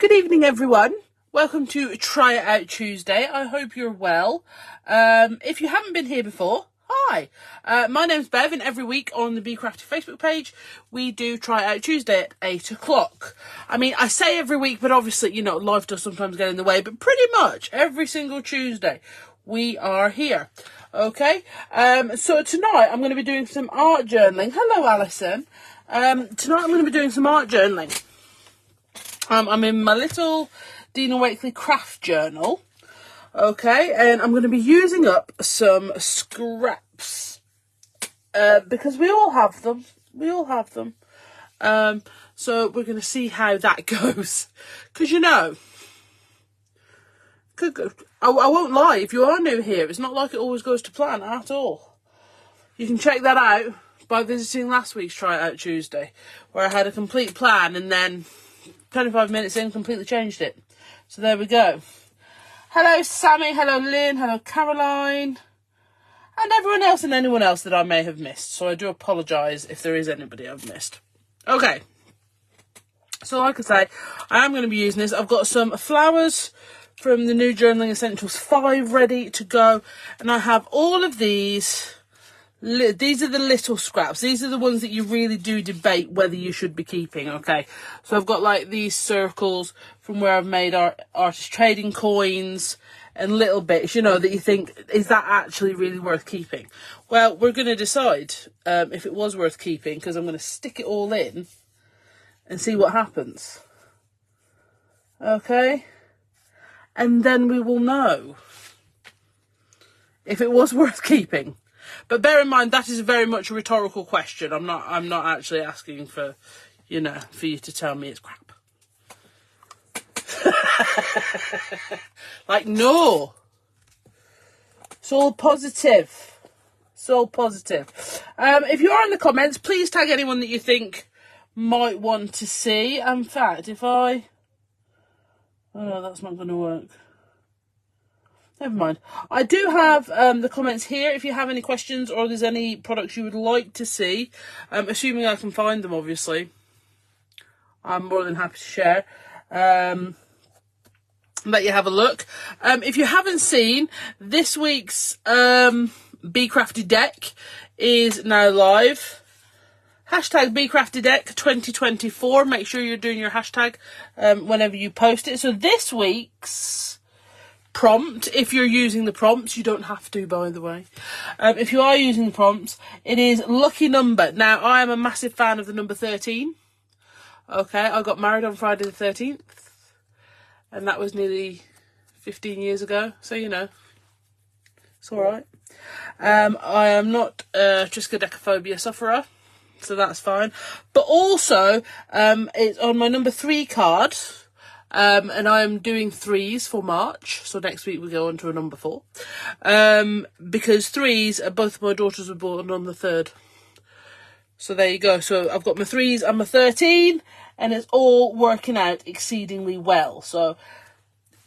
Good evening, everyone. Welcome to Try It Out Tuesday. I hope you're well. If you haven't been here before, hi. My name's Bev, and every week on the Be Crafty Facebook page, we do Try It Out Tuesday at 8 o'clock. I mean, I say every week, but obviously, you know, life does sometimes get in the way, but pretty much every single Tuesday, we are here. Okay? So tonight, I'm going to be doing some art journaling. Hello, Alison. Tonight, I'm going to be doing some art journaling. I'm in my little Dina Wakley craft journal, okay, and I'm going to be using up some scraps, because we all have them, so we're going to see how that goes, because you know, I won't lie, if you are new here, it's not like it always goes to plan at all. You can check that out by visiting last week's Try It Out Tuesday, where I had a complete plan and then 25 minutes in, completely changed it. So there we go. Hello, Sammy. Hello, Lynn. Hello, Caroline. And everyone else and anyone else that I may have missed. So I do apologise if there is anybody I've missed. Okay. So like I say, I am going to be using this. I've got some flowers from the new Journaling Essentials 5 ready to go. And I have all of these. These are the little scraps. These are the ones that you really do debate whether you should be keeping, okay? So I've got like these circles from where I've made artist trading coins and little bits, you know, that you think, is that actually really worth keeping? Well, we're going to decide if it was worth keeping, because I'm going to stick it all in and see what happens. Okay? And then we will know if it was worth keeping. But bear in mind, that is very much a rhetorical question. I'm not actually asking for, you know, for you to tell me it's crap. Like, no. It's all positive. It's all positive. If you are in the comments, please tag anyone that you think might want to see. In fact, oh no, that's not going to work. Never mind. I do have the comments here if you have any questions or there's any products you would like to see. Assuming I can find them, obviously. I'm more than happy to share. Let you have a look. If you haven't seen, this week's Be Crafty deck is now live. Hashtag Be Crafty Deck 2024. Make sure you're doing your hashtag whenever you post it. So this week's prompt, if you're using the prompts, you don't have to, by the way, if you are using the prompts, it is lucky number. Now, I am a massive fan of the number 13. Okay, I got married on Friday the 13th, and that was nearly 15 years ago, so you know, it's all right. I am not a triskaidekaphobia sufferer, so that's fine, but also it's on my number 3 card. And I'm doing 3s for March. So next week we go on to a number 4. Because 3s, both of my daughters were born on the 3rd. So there you go. So I've got my 3s and my 13. And it's all working out exceedingly well. So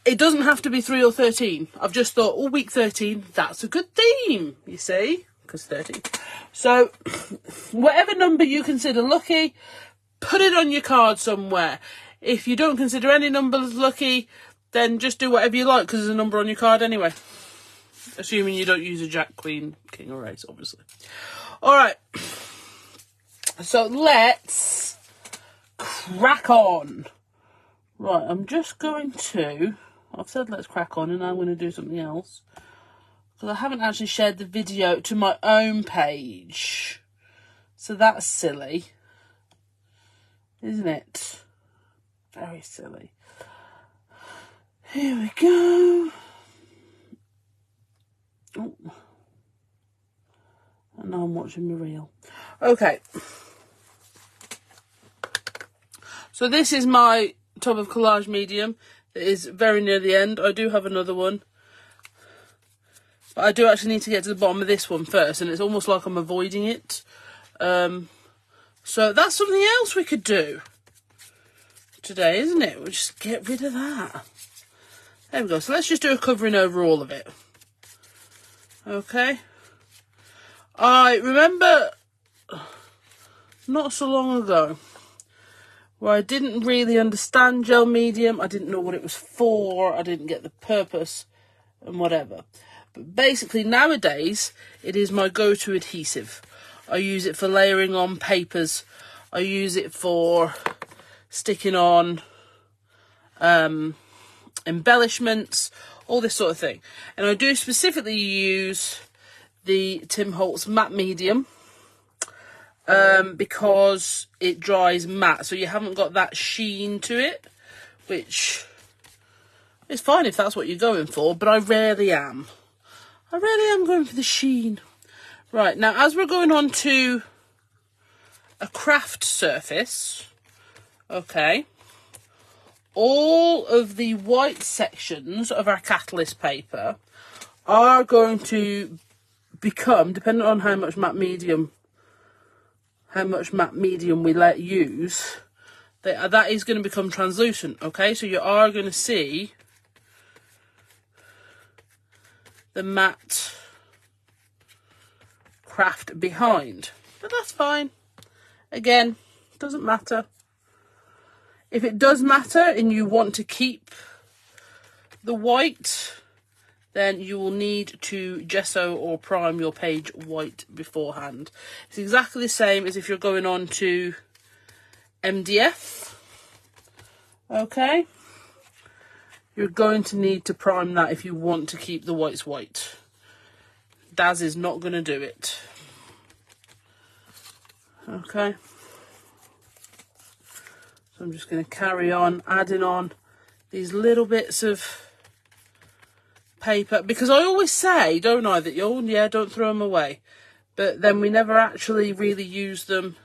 it doesn't have to be 3 or 13. I've just thought, oh, week 13, that's a good theme, you see. Because 13. So whatever number you consider lucky, put it on your card somewhere. If you don't consider any numbers lucky, then just do whatever you like, because there's a number on your card anyway. Assuming you don't use a jack, queen, king or ace, obviously. Alright. So let's crack on. Right, I'm just going to... I've said let's crack on, and I'm going to do something else. Because I haven't actually shared the video to my own page. So that's silly. Isn't it? Very silly. Here we go. Oh. And now I'm watching my reel. Okay. So this is my tub of collage medium. It is very near the end. I do have another one. But I do actually need to get to the bottom of this one first. And it's almost like I'm avoiding it. So that's something else we could do today, isn't it? We'll just get rid of that. There we go. So let's just do a covering over all of it. Okay. I remember not so long ago where I didn't really understand gel medium. I didn't know what it was for. I didn't get the purpose and whatever. But basically nowadays it is my go-to adhesive. I use it for layering on papers. I use it for sticking on embellishments, all this sort of thing. And I do specifically use the Tim Holtz matte medium because it dries matte, so you haven't got that sheen to it, which is fine if that's what you're going for, but I rarely am. I rarely am going for the sheen. Right, now as we're going on to a craft surface, okay, all of the white sections of our catalyst paper are going to become, depending on how much matte medium we let use, that is going to become translucent, okay? So you are going to see the matte craft behind, but that's fine. Again, doesn't matter. If it does matter and you want to keep the white, then you will need to gesso or prime your page white beforehand. It's exactly the same as if you're going on to MDF. Okay, you're going to need to prime that if you want to keep the whites white. Daz is not going to do it. Okay, so I'm just going to carry on adding on these little bits of paper, because I always say, don't I, that oh yeah, don't throw them away, but then we never actually really use them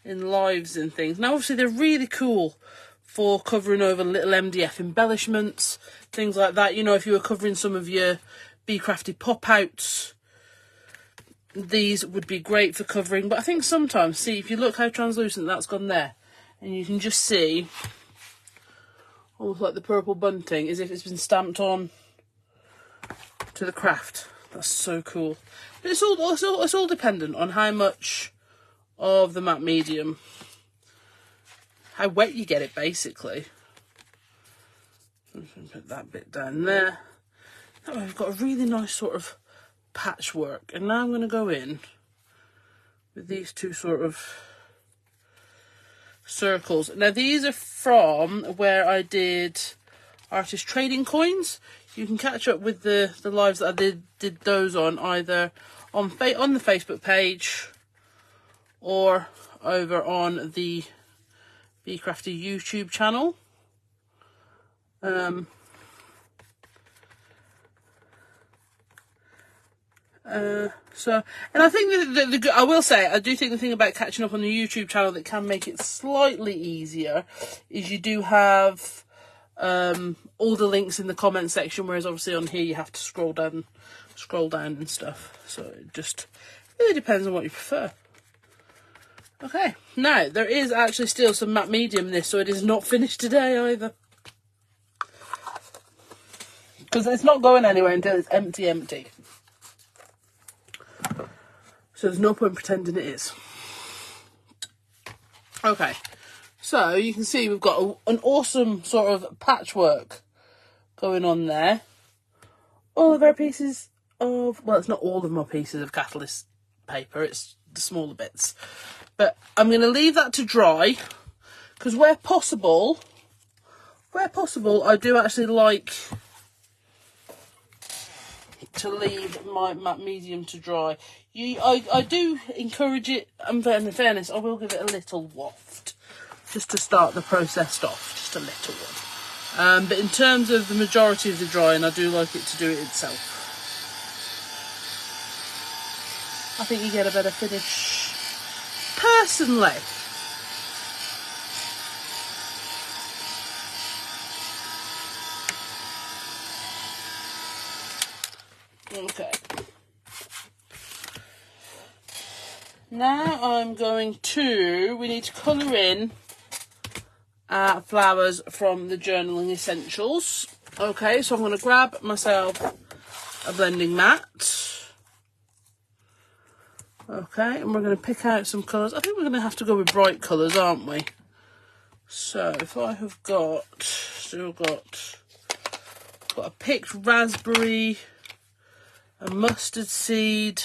in lives and things. Now obviously they're really cool for covering over little MDF embellishments, things like that. You know, if you were covering some of your Be Crafty pop-outs, these would be great for covering. But I think sometimes, see, if you look how translucent that's gone there, and you can just see almost like the purple bunting, as if it's been stamped on to the craft. That's so cool. But it's all dependent on how much of the matte medium, how wet you get it, basically. Put that bit down there. That way we've got a really nice sort of patchwork. And now I'm going to go in with these two sort of circles. Now these are from where I did artist trading coins. You can catch up with the lives that I did those on, either on the Facebook page or over on the Be Crafty YouTube channel. And I think I will say, I do think the thing about catching up on the YouTube channel that can make it slightly easier is you do have all the links in the comment section, whereas obviously on here you have to scroll down and stuff. So it just really depends on what you prefer. Okay, now there is actually still some matte medium in this, so it is not finished today either, because it's not going anywhere until it's empty. So there's no point pretending it is. Okay, so you can see we've got an awesome sort of patchwork going on there. All of our pieces of, well, it's not all of my pieces of catalyst paper, it's the smaller bits. But I'm going to leave that to dry, because where possible, I do actually like to leave my matte medium to dry. I do encourage it, and in fairness, I will give it a little waft, just to start the process off, just a little one. But in terms of the majority of the drying, I do like it to do it itself. I think you get a better finish, personally. Okay. Now I'm going to, we need to colour in flowers from the Journalin Essentials. Okay, so I'm going to grab myself a blending mat. Okay, and we're going to pick out some colours. I think we're going to have to go with bright colours, aren't we? So if I have still got a picked raspberry, a mustard seed,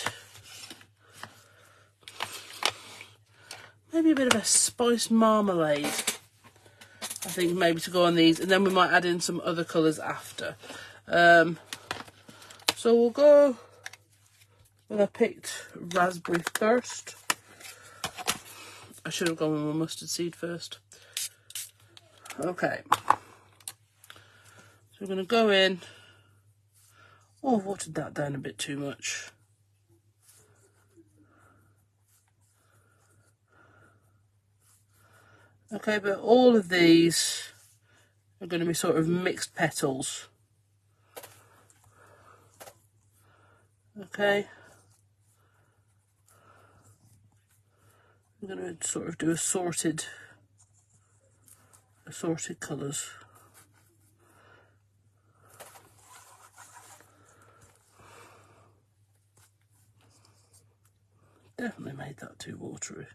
maybe a bit of a spiced marmalade, I think, maybe to go on these, and then we might add in some other colours after. So we'll go with a picked raspberry first. I should have gone with my mustard seed first. Okay. So we're going to go in. Oh, I've watered that down a bit too much. Okay, but all of these are going to be sort of mixed petals. Okay. I'm going to sort of do assorted colours. Definitely made that too watery.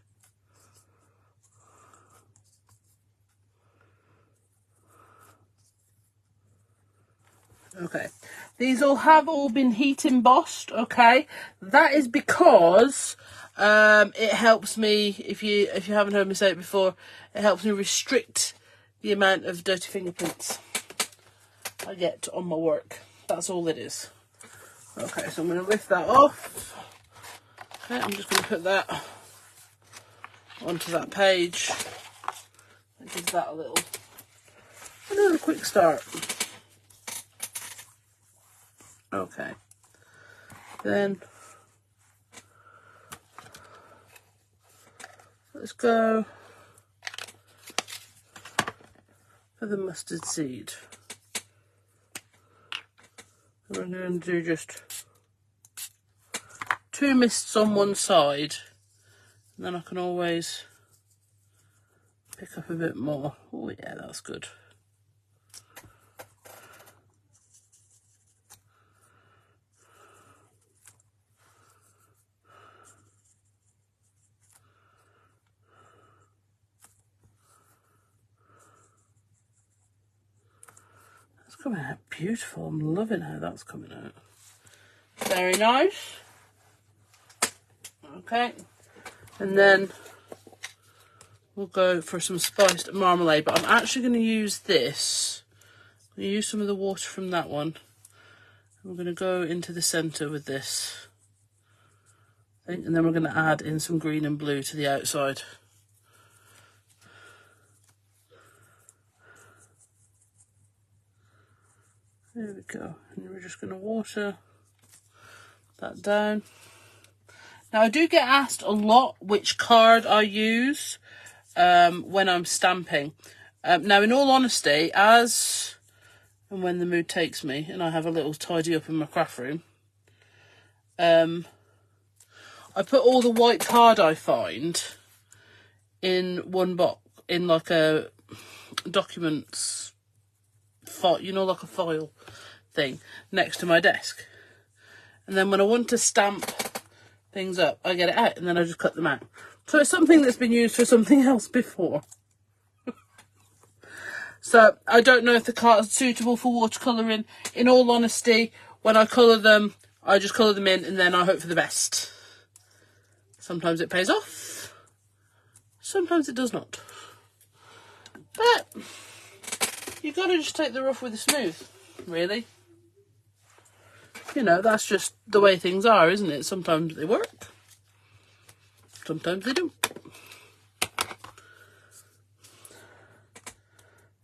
Okay, these have all been heat embossed. Okay, that is because it helps me, if you haven't heard me say it before, it helps me restrict the amount of dirty fingerprints I get on my work. That's all it is. Okay, so I'm going to lift that off. Okay, I'm just going to put that onto that page. That gives that a little quick start. Okay, then let's go for the mustard seed. We're going to do just 2 mists on one side, and then I can always pick up a bit more. Oh yeah, that's good. Coming out beautiful. I'm loving how that's coming out. Very nice. Okay, and then we'll go for some spiced marmalade, but I'm actually going to use this. I'm going to use some of the water from that one. I'm going to go into the centre with this, I think, and then we're going to add in some green and blue to the outside. There we go, and we're just going to water that down. Now I do get asked a lot which card I use when I'm stamping. Now in all honesty, as and when the mood takes me and I have a little tidy up in my craft room, I put all the white card I find in one box, in like a documents file, you know, like a file thing next to my desk. And then when I want to stamp things up, I get it out and then I just cut them out. So it's something that's been used for something else before. So I don't know if the cards are suitable for watercolouring. In all honesty, when I colour them, I just colour them in and then I hope for the best. Sometimes it pays off, sometimes it does not. But you've got to just take the rough with the smooth, really. You know, that's just the way things are, isn't it? Sometimes they work, sometimes they don't.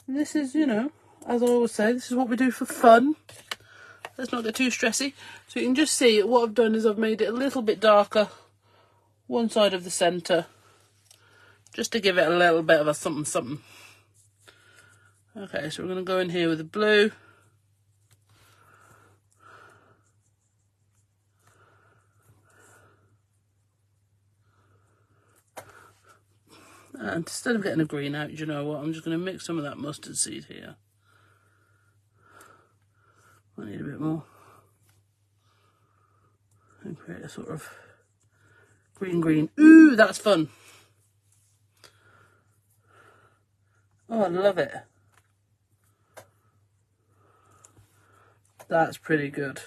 And this is, you know, as I always say, this is what we do for fun. Let's not get too stressy. So you can just see what I've done is I've made it a little bit darker, one side of the centre, just to give it a little bit of a something something. Okay, so we're going to go in here with the blue. And instead of getting a green out, you know what, I'm just going to mix some of that mustard seed here. I need a bit more. And create a sort of green. Ooh, that's fun. Oh, I love it. That's pretty good.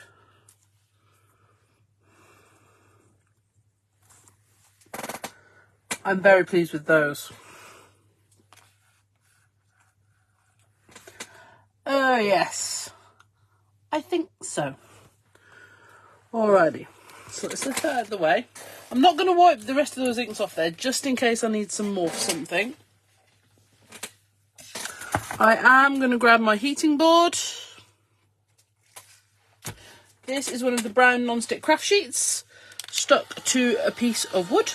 I'm very pleased with those. Yes. I think so. Alrighty. So let's lift that out of the way. I'm not going to wipe the rest of those inks off there, just in case I need some more for something. I am going to grab my heating board. This is one of the brown non-stick craft sheets stuck to a piece of wood.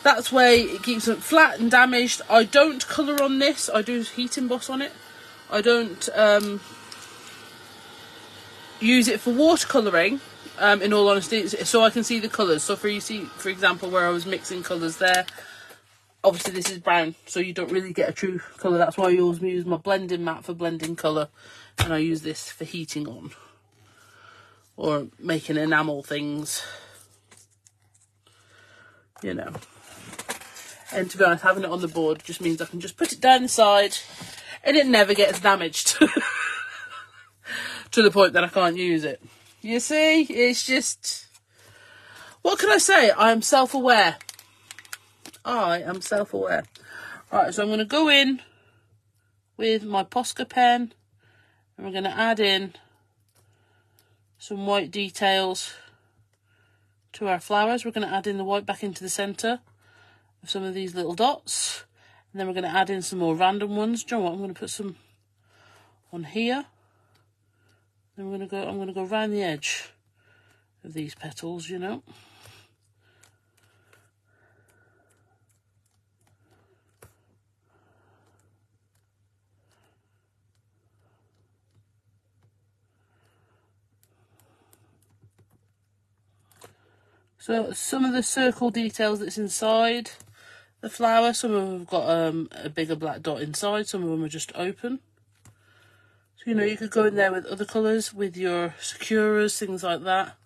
That's way it keeps it flat and damaged. I don't colour on this. I do heat emboss on it. I don't use it for watercolouring, in all honesty, so I can see the colours. So for example, where I was mixing colours there, obviously this is brown, so you don't really get a true colour. That's why I always use my blending mat for blending colour, and I use this for heating on or making enamel things, you know. And to be honest, having it on the board just means I can just put it down the side and it never gets damaged to the point that I can't use it. You see, it's just, what can I say? I am self-aware. I am self-aware. Right, so I'm going to go in with my Posca pen and we're going to add in some white details to our flowers. We're going to add in the white back into the centre of some of these little dots, and then we're going to add in some more random ones. Do you know what? I'm going to put some on here. Then I'm going to go around the edge of these petals, you know. So some of the circle details that's inside the flower, some of them have got a bigger black dot inside, some of them are just open. So, you know, you could go in there with other colours, with your Sakuras, things like that,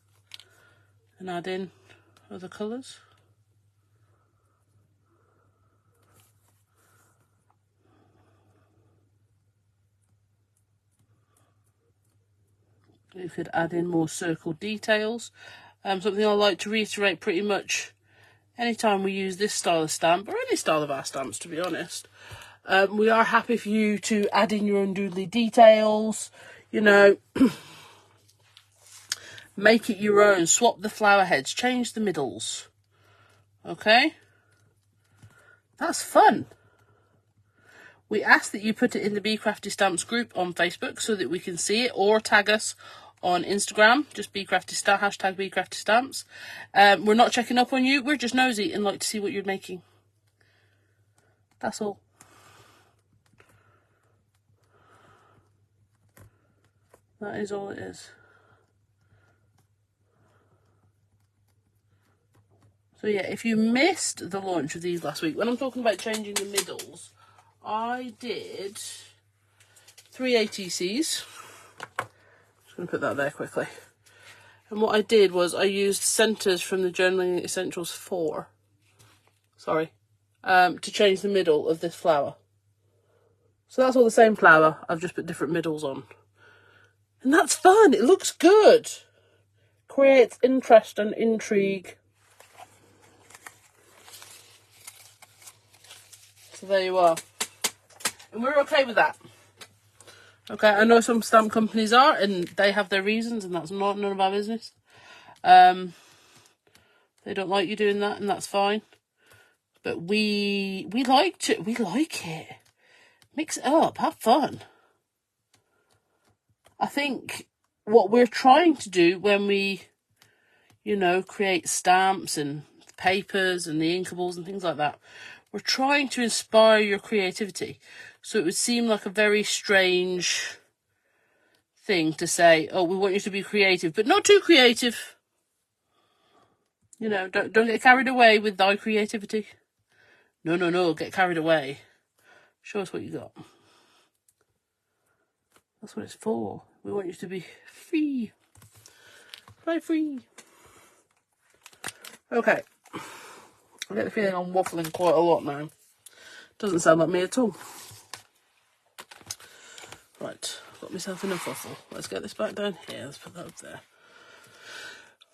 and add in other colours. You could add in more circle details. Something I like to reiterate pretty much anytime we use this style of stamp, or any style of our stamps, to be honest, we are happy for you to add in your own doodly details, you know, make it your own, swap the flower heads, change the middles, okay? That's fun. We ask that you put it in the Be Crafty Stamps group on Facebook so that we can see it, or tag us on Instagram, just hashtag Be Crafty Stamps. We're not checking up on you, we're just nosy and like to see what you're making. That's all. That is all it is. So yeah, if you missed the launch of these last week, when I'm talking about changing the middles, I did 3 ATCs. Just going to put that there quickly. And what I did was I used centres from the Journaling Essentials 4. Sorry. To change the middle of this flower. So that's all the same flower, I've just put different middles on. And that's fun, it looks good. Creates interest and intrigue. So there you are. And we're okay with that. Okay, I know some stamp companies are, and they have their reasons, and that's none of our business. They don't like you doing that, and that's fine. But we like it. Mix it up, have fun. I think what we're trying to do when we, you know, create stamps and papers and the Inkables and things like that, we're trying to inspire your creativity. So it would seem like a very strange thing to say, oh, we want you to be creative, but not too creative. You know, don't get carried away with thy creativity. No, get carried away. Show us what you got. That's what it's for. We want you to be free. Fly free. Okay. I get the feeling I'm waffling quite a lot now. Doesn't sound like me at all. Right, got myself in a fuffle. Let's get this back down here. Let's put that up there.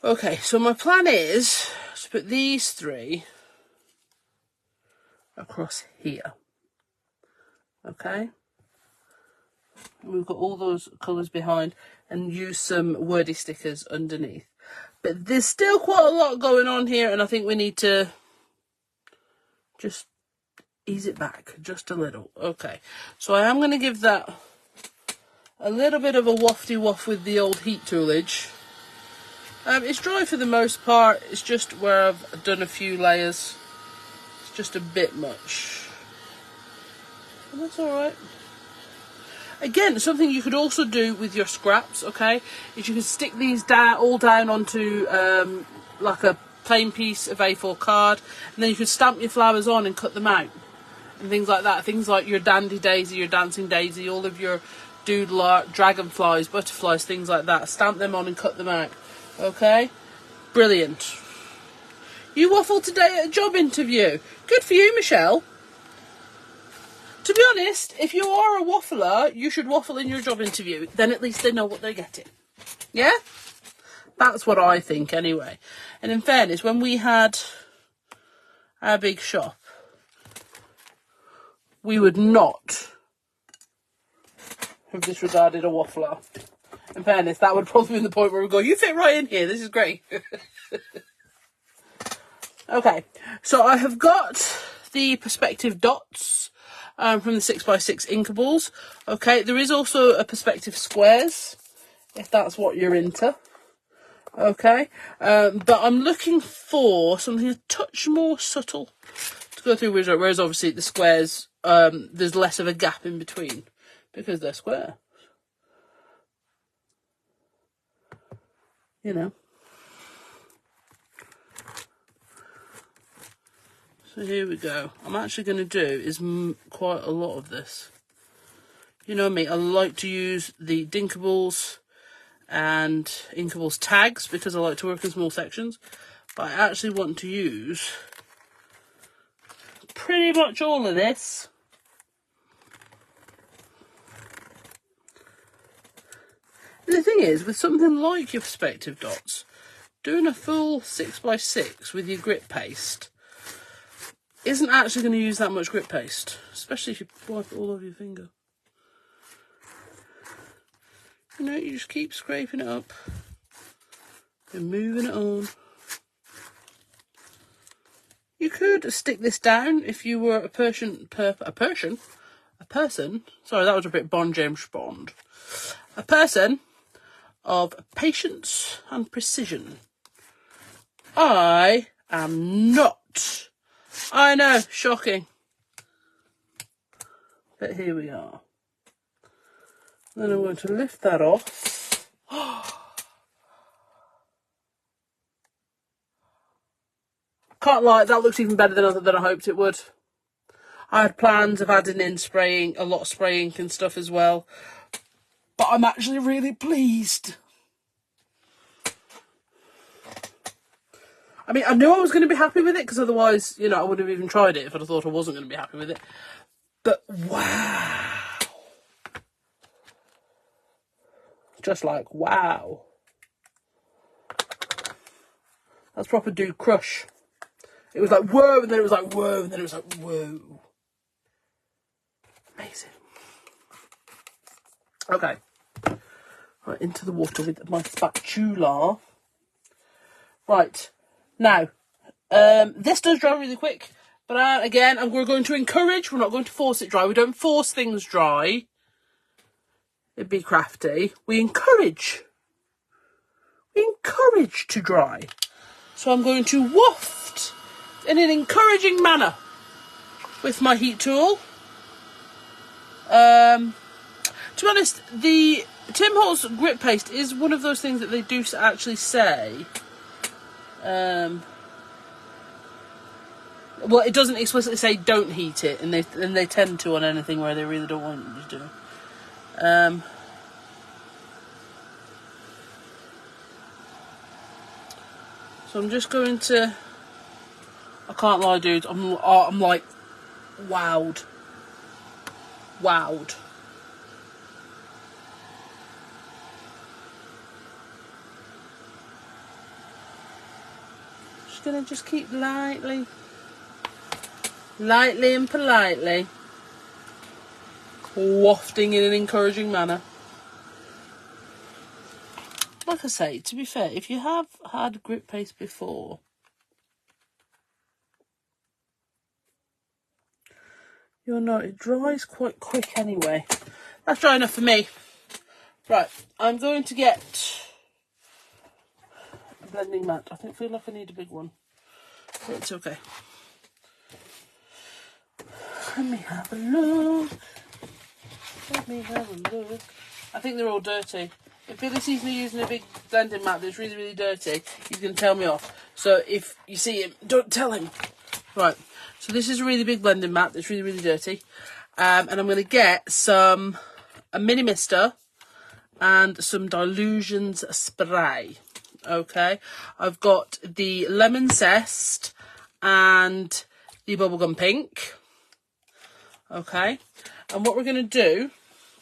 Okay, so my plan is to put these 3 across here. Okay, we've got all those colours behind, and use some wordy stickers underneath. But there's still quite a lot going on here, and I think we need to just ease it back just a little. Okay, so I am going to give that a little bit of a wafty waft with the old heat toolage. It's dry for the most part. It's just where I've done a few layers. It's just a bit much. And that's alright. Again, something you could also do with your scraps, okay, is you can stick these down, all down onto like a plain piece of A4 card, and then you can stamp your flowers on and cut them out. And things like that. Things like your dandy daisy, your dancing daisy, all of your doodle art, dragonflies, butterflies, things like that. Stamp them on and cut them out. Okay? Brilliant. You waffled today at a job interview. Good for you, Michelle. To be honest, if you are a waffler, you should waffle in your job interview. Then at least they know what they're getting. Yeah? That's what I think anyway. And in fairness, when we had our big shop, we would not have disregarded a waffler. In fairness, that would probably be the point where we go, you fit right in here, this is great. Okay, so I have got the Perspective Dots from the 6x6 Inkables. Okay, there is also a Perspective Squares, if that's what you're into. Okay, but I'm looking for something a touch more subtle to go through, whereas obviously the squares, there's less of a gap in between because they're square. You know. So here we go. I'm actually going to do is quite a lot of this. You know me, I like to use the Inkables and Inkables tags because I like to work in small sections. But I actually want to use pretty much all of this. And the thing is, with something like your Perspective Dots, doing a full 6x6 with your grit paste isn't actually going to use that much grit paste, especially if you wipe it all over your finger. You know, you just keep scraping it up and moving it on. You could stick this down if you were a person. Sorry, that was a bit James Bond. A person of patience and precision. I am not. I know, shocking. But here we are. Then I'm going to lift that off. Can't lie, that looks even better than I hoped it would. I had plans of adding in spraying, a lot of spray ink and stuff as well. But I'm actually really pleased. I mean, I knew I was going to be happy with it, because otherwise, you know, I would have even tried it if I'd have thought I wasn't going to be happy with it. But wow. Just like, wow. That's proper dude crush. It was like, whoa, and then it was like, whoa, and then it was like, whoa. Amazing. Okay. Right, into the water with my spatula. Right. Now, this does dry really quick. But again, we're going to encourage, we're not going to force it dry. We don't force things dry. It'd be crafty. We encourage. We encourage to dry. So I'm going to waft in an encouraging manner with my heat tool. To be honest, the Tim Holtz grit paste is one of those things that they do actually say. Well, it doesn't explicitly say don't heat it, and they tend to on anything where they really don't want you to do. So I'm just going to. I can't lie, dude. I'm like wowed. going to just keep lightly and politely wafting in an encouraging manner. Like I say, to be fair, if you have had grip paste before, you'll know it dries quite quick anyway. That's dry enough for me. Right, I'm going to get a blending mat. I feel like I need a big one, but it's okay. Let me have a look. I think they're all dirty. If Billy sees me using a big blending mat that's really, really dirty, he's going to tell me off. So if you see him, don't tell him. Right, so this is a really big blending mat that's really, really dirty. And I'm going to get a mini mister and some dilutions spray. Okay, I've got the lemon zest and the bubblegum pink. Okay, and what we're going to do,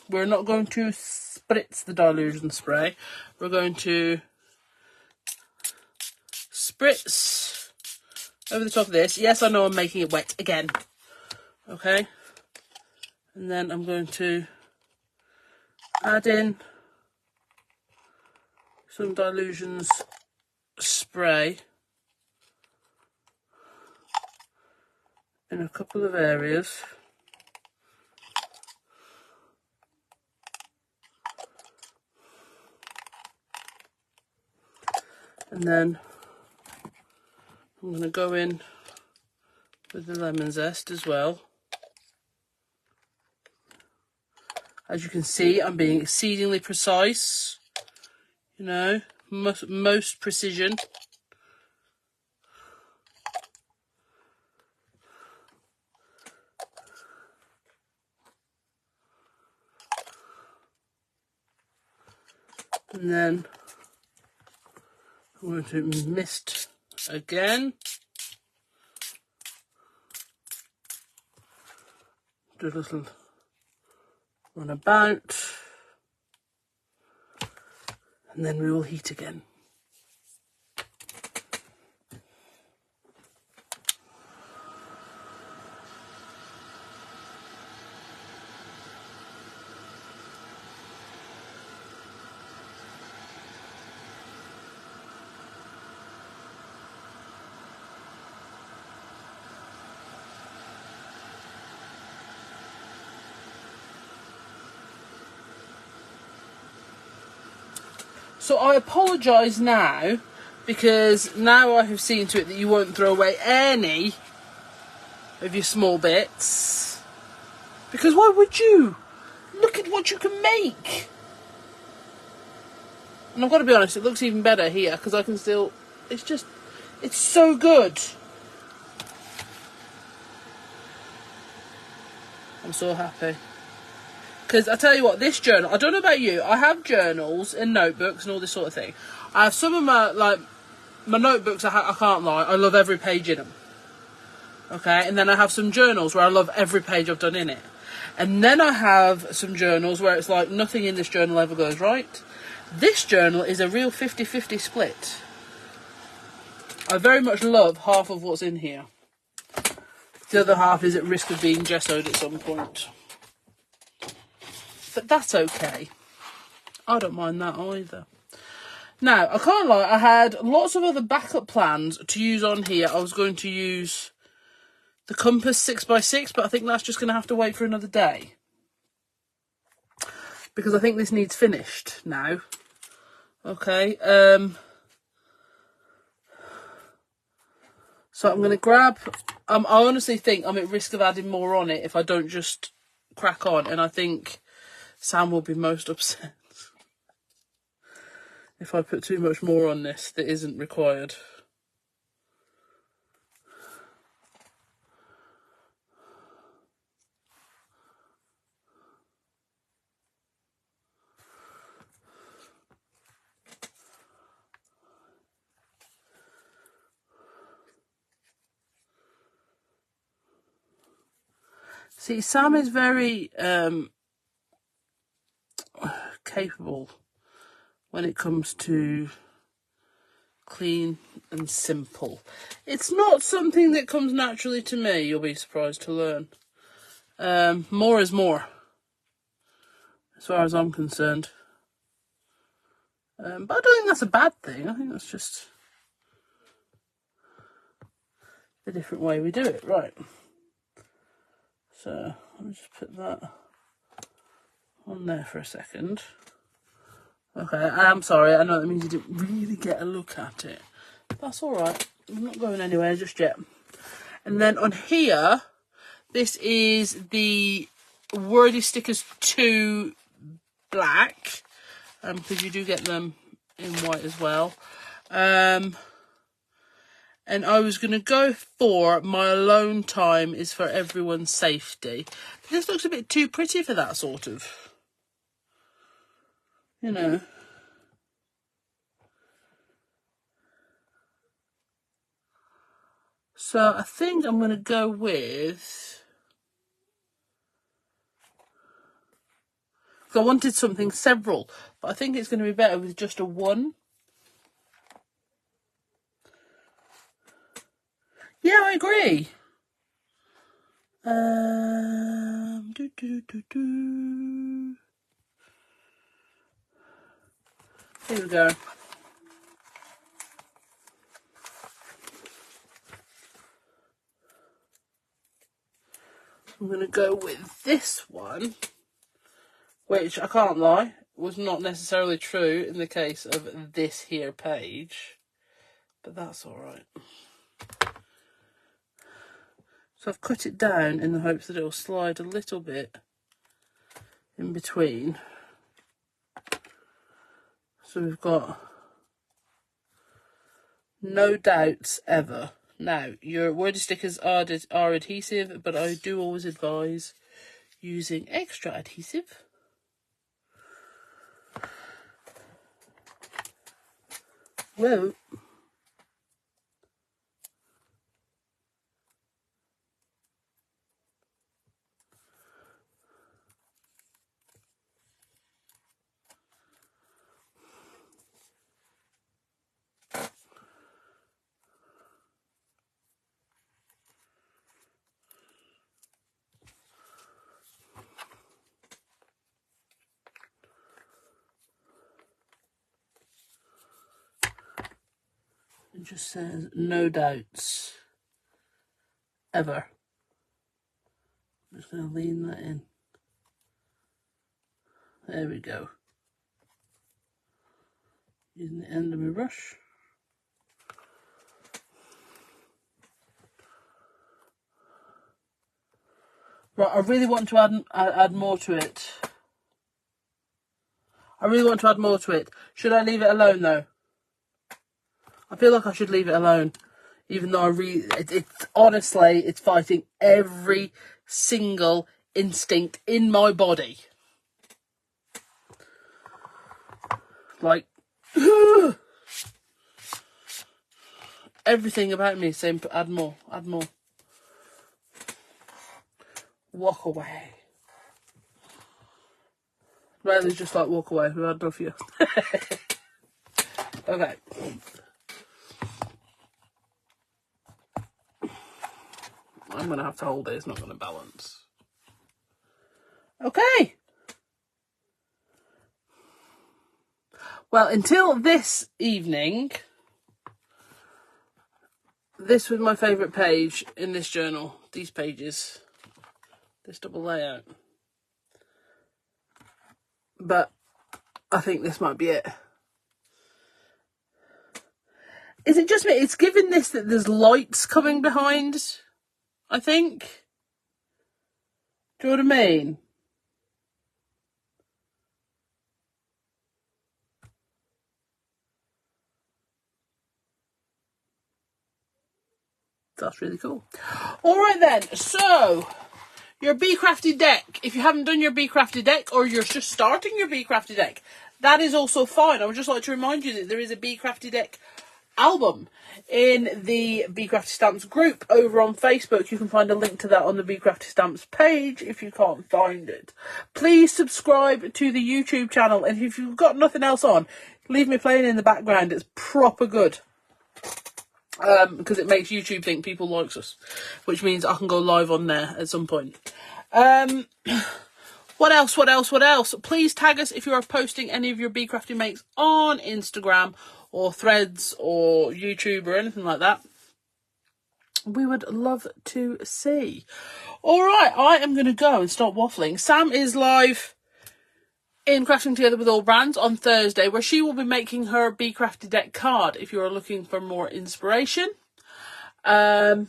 we're not going to spritz the dilution spray. We're going to spritz over the top of this. Yes, I know I'm making it wet again. Okay, and then I'm going to add in some dilutions spray in a couple of areas. And then I'm going to go in with the lemon zest as well. As you can see, I'm being exceedingly precise, you know, most precision. And then I'm going to mist again. Do a little run about. And then we will heat again. So I apologise now, because now I have seen to it that you won't throw away any of your small bits. Because why would you? Look at what you can make. And I've got to be honest, it looks even better here, because I can still, it's so good. I'm so happy. Because I tell you what, this journal, I don't know about you, I have journals and notebooks and all this sort of thing. I have some of my notebooks, I can't lie, I love every page in them. Okay, and then I have some journals where I love every page I've done in it. And then I have some journals where it's like nothing in this journal ever goes right. This journal is a real 50-50 split. I very much love half of what's in here. The other half is at risk of being gessoed at some point. But that's okay. I don't mind that either. Now, I can't lie, I had lots of other backup plans to use on here. I was going to use the Compass 6x6, but I think that's just going to have to wait for another day. Because I think this needs finished now. Okay. So I'm going to grab... I honestly think I'm at risk of adding more on it if I don't just crack on. And I think Sam will be most upset if I put too much more on this that isn't required. See, Sam is very capable when it comes to clean and simple. It's not something that comes naturally to me, you'll be surprised to learn. More is more, as far as I'm concerned. But I don't think that's a bad thing. I think that's just a different way we do it. Right. So, let me just put that on there for a second. Okay, I'm sorry, I know that means you didn't really get a look at it. That's alright, I'm not going anywhere just yet. And then on here, this is the Wordy Stickers 2 black, because you do get them in white as well. And I was going to go for My Alone Time is for Everyone's Safety. This looks a bit too pretty for that sort of, you know. So I think I'm going to go with, I wanted something several, but I think it's going to be better with just a one. Yeah, I agree. Here we go. I'm going to go with this one, which I can't lie, was not necessarily true in the case of this here page, but that's alright. So I've cut it down in the hopes that it will slide a little bit in between. So we've got No Doubts Ever. Now, your Wordy stickers are adhesive, but I do always advise using extra adhesive. Whoa. It just says No Doubts Ever. I'm just going to lean that in. There we go. Using the end of my brush. Right, I really want to add more to it. I really want to add more to it. Should I leave it alone though? I feel like I should leave it alone, even though it's honestly, it's fighting every single instinct in my body. Like, everything about me is saying, add more, add more. Walk away. Rather just like walk away, we've had enough of you. Okay. I'm going to have to hold it, it's not going to balance. Okay. Well, until this evening, this was my favourite page in this journal. These pages. This double layout. But I think this might be it. Is it just me? It's given this that there's lights coming behind, I think. Do you know what I mean? That's really cool. Alright then, so your Be Crafty deck. If you haven't done your Be Crafty deck, or you're just starting your Be Crafty deck, that is also fine. I would just like to remind you that there is a Be Crafty deck album in the Be Crafty Stamps group over on Facebook. You can find a link to that on the Be Crafty Stamps page if you can't find it. Please subscribe to the YouTube channel, and if you've got nothing else on, leave me playing in the background. It's proper good. because it makes YouTube think people likes us, which means I can go live on there at some point. What else? Please tag us if you are posting any of your Be Crafty makes on Instagram or Threads or YouTube or anything like that. We would love to see. All right, I am going to go and stop waffling. Sam is live in Crafting Together with All Brands on Thursday, where she will be making her Be Crafty deck card if you are looking for more inspiration. Yeah.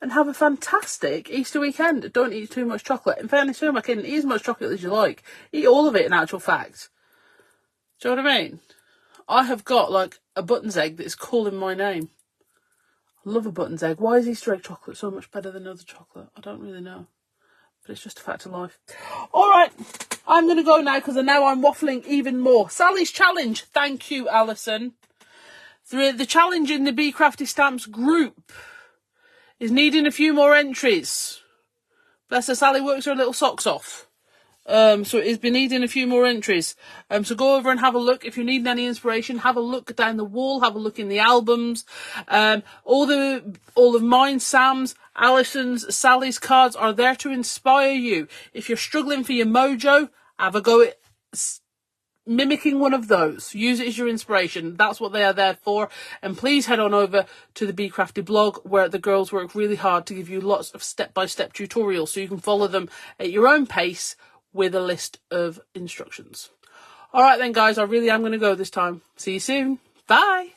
And have a fantastic Easter weekend. Don't eat too much chocolate. In fairness, who am I kidding? Eat as much chocolate as you like. Eat all of it, in actual fact. Do you know what I mean? I have got, like, a Buttons egg that is calling my name. I love a Buttons egg. Why is Easter egg chocolate so much better than other chocolate? I don't really know. But it's just a fact of life. All right. I'm going to go now because now I'm waffling even more. Sally's challenge. Thank you, Alison. The challenge in the Be Crafty Stamps group is needing a few more entries. Bless her, Sally works her little socks off. So it's been needing a few more entries. So go over and have a look. If you need any inspiration, have a look down the wall, have a look in the albums. All of mine, Sam's, Alison's, Sally's cards are there to inspire you. If you're struggling for your mojo, have a go at mimicking one of those. Use it as your inspiration. That's what they are there for. And please head on over to the Be Crafty blog, where the girls work really hard to give you lots of step-by-step tutorials so you can follow them at your own pace with a list of instructions. All right then, guys, I really am going to go this time. See you soon. Bye.